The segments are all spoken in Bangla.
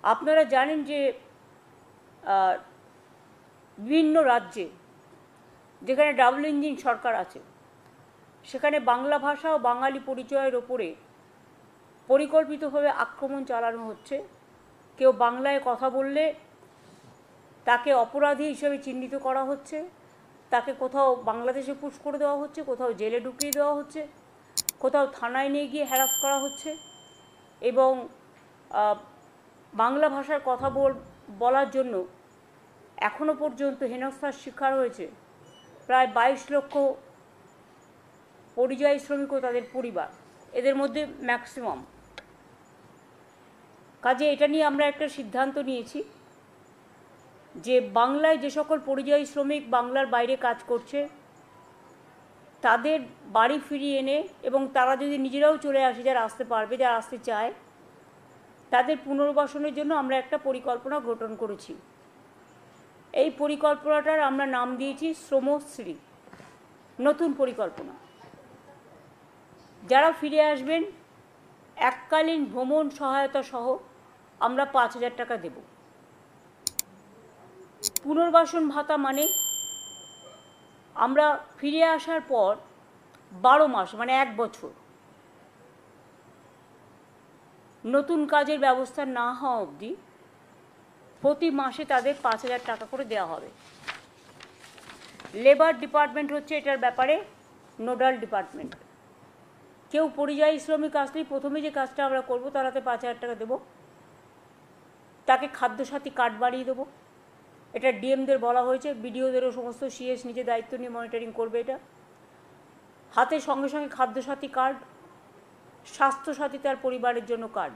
আপনারা জানেন যে বিভিন্ন রাজ্যে যেখানে ডাবল ইঞ্জিন সরকার আছে সেখানে বাংলা ভাষা ও বাঙালি পরিচয়ের ওপরে পরিকল্পিতভাবে আক্রমণ চালানো হচ্ছে। কেউ বাংলায় কথা বললে তাকে অপরাধী হিসেবে চিহ্নিত করা হচ্ছে, তাকে কোথাও বাংলাদেশে পুশ করে দেওয়া হচ্ছে, কোথাও জেলে ঢুকিয়ে দেওয়া হচ্ছে, কোথাও থানায় নিয়ে গিয়ে হ্যারাস করা হচ্ছে এবং বাংলা ভাষার কথা বলার জন্য এখনও পর্যন্ত হেনস্থার শিকার হয়েছে প্রায় 22 লক্ষ পরিযায়ী শ্রমিক ও তাদের পরিবার, এদের মধ্যে ম্যাক্সিমাম। কাজে এটা নিয়ে আমরা একটা সিদ্ধান্ত নিয়েছি যে বাংলায় যে সকল পরিযায়ী শ্রমিক বাংলার বাইরে কাজ করছে তাদের বাড়ি ফিরিয়ে এনে এবং তারা যদি নিজেরাও চলে আসে, যারা আসতে পারবে, যারা আসতে চায়, তাদের পুনর্বাসনের জন্য আমরা একটা পরিকল্পনা গঠন করেছি। এই পরিকল্পনাটার আমরা নাম দিয়েছি শ্রমশ্রী, নতুন পরিকল্পনা। যারা ফিরে আসবেন এককালীন ভ্রমণ সহায়তা সহ আমরা 5,000 টাকা দেব। পুনর্বাসন ভাতা মানে আমরা ফিরে আসার পর 12 মাস মানে 1 বছর নতুন কাজের ব্যবস্থা না হওয়া অবধি প্রতি মাসে তাদের 5,000 টাকা করে দেওয়া হবে। লেবার ডিপার্টমেন্ট হচ্ছে এটার ব্যাপারে নোডাল ডিপার্টমেন্ট। কেউ পরিযায়ী শ্রমিক আসলেই প্রথমে যে কাজটা আমরা করব তারাতে 5,000 টাকা দেবো, তাকে খাদ্যসাথী কার্ড বানিয়ে দেবো। এটা ডিএমদের বলা হয়েছে, বিডিওদেরও সমস্ত সিএস নিজে দায়িত্ব নিয়ে মনিটরিং করবে। এটা হাতে সঙ্গে সঙ্গে খাদ্যসাথী কার্ড, স্বাস্থ্যসাথী তার পরিবারের জন্য কার্ড।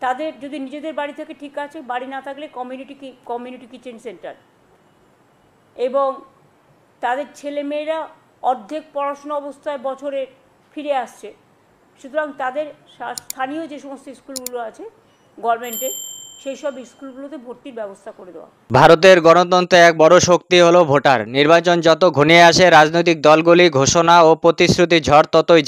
তাদের যদি নিজেদের বাড়ি থেকে ঠিক আছে, বাড়ি না থাকলে কমিউনিটি কিচেন সেন্টার, এবং তাদের ছেলেমেয়েরা অর্ধেক পড়াশোনা অবস্থায় বছরে ফিরে আসছে, সুতরাং তাদের স্থানীয় যে সমস্ত স্কুলগুলো আছে গভর্নমেন্টের, সেই সব স্কুলগুলোতে ভর্তির ব্যবস্থা করে দেওয়া। ভারতের গণতন্ত্রে এক বড় শক্তি হলো ভোটার। নির্বাচন যত ঘনিয়ে আসে রাজনৈতিক দলগুলি ঘোষণা ও প্রতিশ্রুতি ঝড় ততই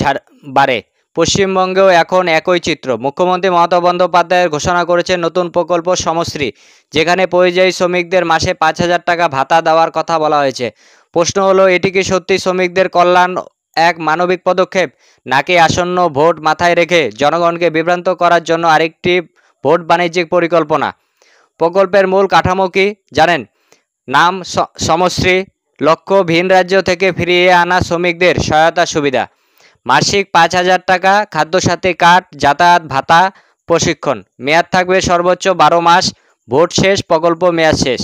বাড়ে। পশ্চিমবঙ্গেও এখন একই চিত্র। মুখ্যমন্ত্রী মমতা বন্দ্যোপাধ্যায়ের ঘোষণা করেছে নতুন প্রকল্প সমশ্রী, যেখানে পরিযায়ী শ্রমিকদের মাসে 5,000 টাকা ভাতা দেওয়ার কথা বলা হয়েছে। প্রশ্ন হলো, এটি কি সত্যি শ্রমিকদের কল্যাণ এক মানবিক পদক্ষেপ, নাকি আসন্ন ভোট মাথায় রেখে জনগণকে বিভ্রান্ত করার জন্য আরেকটি ভোট বাণিজ্যিক পরিকল্পনা? প্রকল্পের মূল কাঠামো কি জানেন? নাম সমশ্রী, লক্ষ্য ভিন রাজ্য থেকে ফিরিয়ে আনা শ্রমিকদের সহায়তা সুবিধা, মাসিক 5,000 টাকা, খাদ্যসাথী কার্ড, যাতায়াত ভাতা, প্রশিক্ষণ। মেয়াদ থাকবে সর্বোচ্চ 12 মাস, ভোট শেষ, প্রকল্প মেয়াদ শেষ।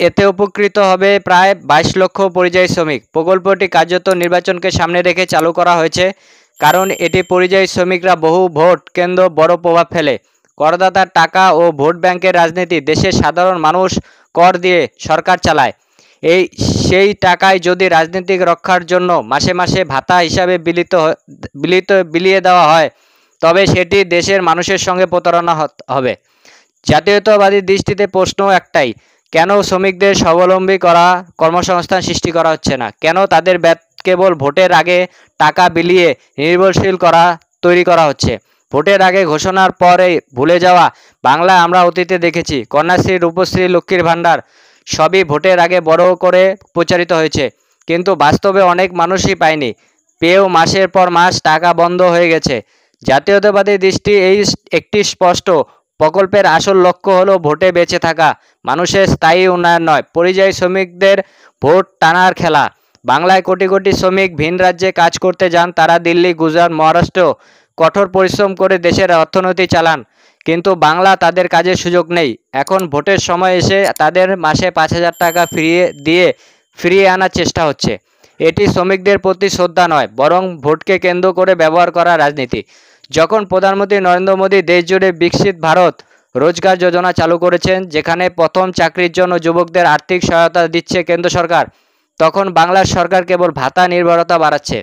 এতে উপকৃত হবে প্রায় 22 লক্ষ পরিযায়ী শ্রমিক। প্রকল্পটি কার্যত নির্বাচনকে সামনে রেখে চালু করা হয়েছে, কারণ এটি পরিযায়ী শ্রমিকরা বহু ভোট কেন্দ্র বড় প্রভাব ফেলে। করদাতার টাকা ও ভোট ব্যাংকের রাজনীতি, দেশের সাধারণ মানুষ কর দিয়ে সরকার চালায়। সেই টাকায় যদি রাজনীতিক রক্ষার জন্য মাসে মাসে ভাতা হিসাবে বিলিয়ে দেওয়া হয়, তবে সেটি দেশের মানুষের সঙ্গে প্রতারণা হবে। জাতীয়তাবাদী দৃষ্টিতে প্রশ্ন একটাই, কেন শ্রমিকদের স্বাবলম্বী করা কর্মসংস্থান সৃষ্টি করা হচ্ছে না? কেন তাদের কেবল ভোটের আগে টাকা বিলিয়ে নির্ভরশীল তৈরি করা হচ্ছে? ভোটের আগে ঘোষণার পরে ভুলে যাওয়া। বাংলায় আমরা অতীতে দেখেছি কন্যাশ্রী, রূপশ্রী, লক্ষ্মীর ভাণ্ডার সবই ভোটের আগে বড় করে প্রচারিত হয়েছে, কিন্তু বাস্তবে অনেক মানুষই পায়নি। পেয়েও মাসের পর মাস টাকা বন্ধ হয়ে গেছে। জাতীয়তাবাদী দৃষ্টি একটি স্পষ্ট, প্রকল্পের আসল লক্ষ্য হলো ভোটে বেঁচে থাকা, মানুষের স্থায়ী উন্নয়ন নয় পরিযায়ী শ্রমিকদের ভোট টানার খেলা। বাংলায় কোটি কোটি শ্রমিক ভিন রাজ্যে কাজ করতে যান, তারা দিল্লি, গুজরাট, মহারাষ্ট্র কঠোর পরিশ্রম করে দেশের অর্থনীতি চালান, কিন্তু বাংলা তাদের কাজের সুযোগ নেই। এখন ভোটের সময় এসে তাদের মাসে 5,000 টাকা ফিরিয়ে আনার চেষ্টা হচ্ছে। এটি শ্রমিকদের প্রতি শ্রদ্ধা নয়, বরং ভোটকে কেন্দ্র করে ব্যবহার করা রাজনীতি। যখন প্রধানমন্ত্রী নরেন্দ্র মোদী দেশজুড়ে বিকশিত ভারত রোজগার যোজনা চালু করেছেন, যেখানে প্রথম চাকরির জন্য যুবকদের আর্থিক সহায়তা দিচ্ছে কেন্দ্র সরকার, তখন বাংলার সরকার কেবল ভাতা নির্ভরতা বাড়াচ্ছে।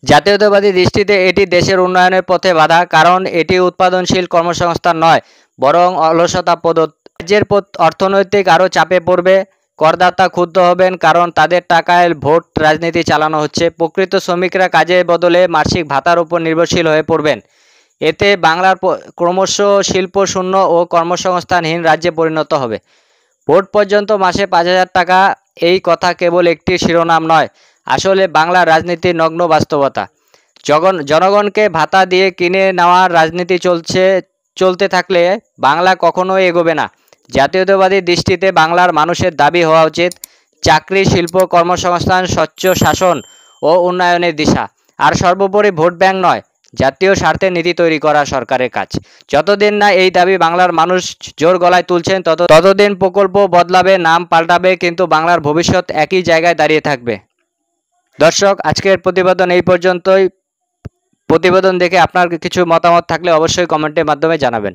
জাতীয়তাবাদী দৃষ্টিতে এটি দেশের উন্নয়নের পথে বাধা, কারণ এটি উৎপাদনশীল কর্মসংস্থান নয়, বরং অলসতা পদ্ধতি। রাজ্যের অর্থনৈতিক আরও চাপে পড়বে, করদাতা ক্ষুব্ধ হবেন, কারণ তাদের টাকায় ভোট রাজনীতি চালানো হচ্ছে। প্রকৃত শ্রমিকরা কাজের বদলে মাসিক ভাতার উপর নির্ভরশীল হয়ে পড়বেন। এতে বাংলার ক্রমশ শিল্প শূন্য ও কর্মসংস্থানহীন রাজ্যে পরিণত হবে। ভোট পর্যন্ত মাসে 5,000 টাকা, এই কথা কেবল একটি শিরোনাম নয়, আসলে বাংলার রাজনীতির নগ্ন বাস্তবতা। জনগণকে ভাতা দিয়ে কিনে নেওয়ার রাজনীতি চলতে থাকলে বাংলা কখনোই এগোবে না। জাতীয়তাবাদী দৃষ্টিতে বাংলার মানুষের দাবি হওয়া উচিত চাকরি, শিল্প, কর্মসংস্থান, স্বচ্ছ শাসন ও উন্নয়নের দিশা। আর সর্বোপরি ভোট ব্যাংক নয়, জাতীয় স্বার্থে নীতি তৈরি করা সরকারের কাজ। যতদিন না এই দাবি বাংলার মানুষ জোর গলায় তুলছেন ততদিন প্রকল্প বদলাবে, নাম পাল্টাবে, কিন্তু বাংলার ভবিষ্যৎ একই জায়গায় দাঁড়িয়ে থাকবে। দর্শক, আজকের প্রতিবেদন এই পর্যন্তই। প্রতিবেদন দেখে আপনার কিছু মতামত থাকলে অবশ্যই কমেন্টের মাধ্যমে জানাবেন।